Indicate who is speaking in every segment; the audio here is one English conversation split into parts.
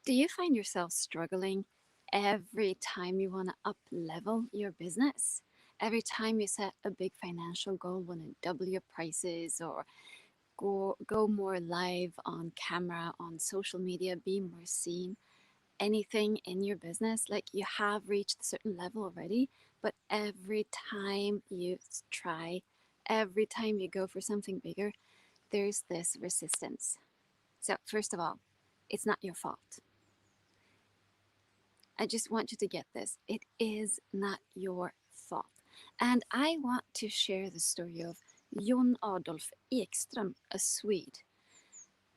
Speaker 1: Do you find yourself struggling every time you want to up level your business? Every time you set a big financial goal, want to double your prices or go more live on camera, on social media, be more seen, anything in your business, like you have reached a certain level already, but every time you try, every time you go for something bigger, there's this resistance. So, first of all, it's not your fault. I just want you to get this. It is not your fault. And I want to share the story of Jon Adolf Ekström, a Swede,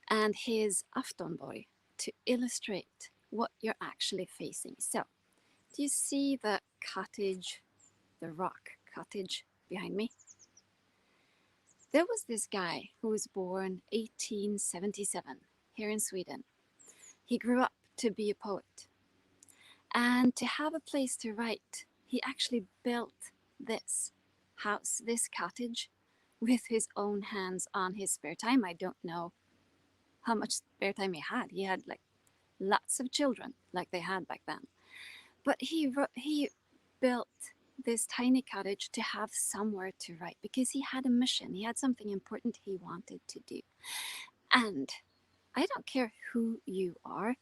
Speaker 1: and his Aftonborg to illustrate what you're actually facing. So, do you see the cottage, the rock cottage behind me? There was this guy who was born 1877 here in Sweden. He grew up to be a poet. And to have a place to write, he actually built this house, this cottage, with his own hands on his spare time. I don't know how much spare time he had. He had like lots of children, like they had back then. But he built this tiny cottage to have somewhere to write because he had a mission. He had something important he wanted to do. And I don't care who you are.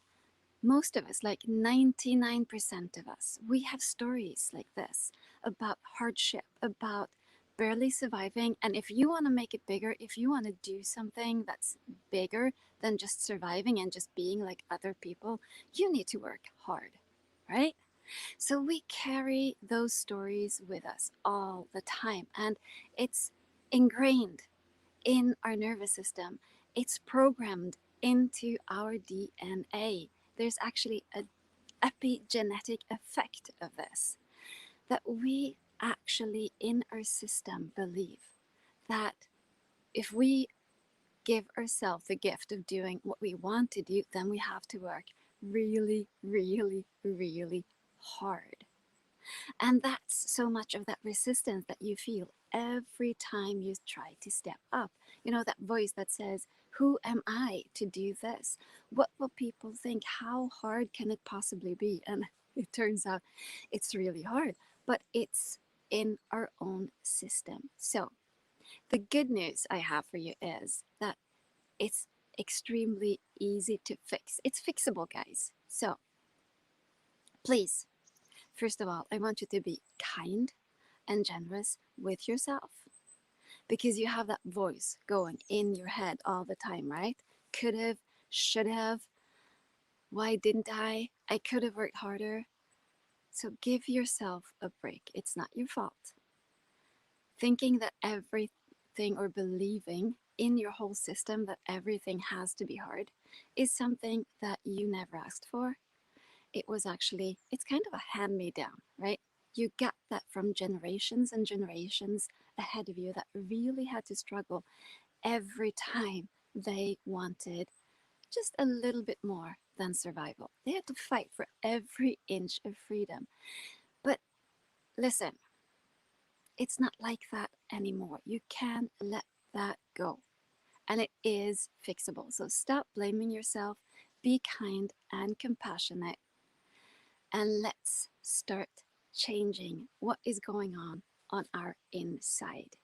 Speaker 1: Most of us, like 99% of us, we have stories like this about hardship, about barely surviving. And if you want to make it bigger, if you want to do something that's bigger than just surviving and just being like other people, you need to work hard, right? So we carry those stories with us all the time, and it's ingrained in our nervous system. It's programmed into our DNA. There's actually an epigenetic effect of this, that we actually in our system believe that if we give ourselves the gift of doing what we want to do, then we have to work really, really, really hard. And that's so much of that resistance that you feel every time you try to step up. You know, that voice that says, who am I to do this? What will people think? How hard can it possibly be? And it turns out it's really hard, but it's in our own system. So the good news I have for you is that it's extremely easy to fix. It's fixable, guys. So please, first of all, I want you to be kind and generous with yourself because you have that voice going in your head all the time, right? Could have, should have, why didn't I? I could have worked harder. So give yourself a break. It's not your fault. Thinking that everything or believing in your whole system that everything has to be hard is something that you never asked for. It was actually, it's kind of a hand me down, right? You got that from generations and generations ahead of you that really had to struggle every time they wanted just a little bit more than survival. They had to fight for every inch of freedom. But listen, it's not like that anymore. You can let that go. And it is fixable. So stop blaming yourself, be kind and compassionate, and let's start changing what is going on our inside.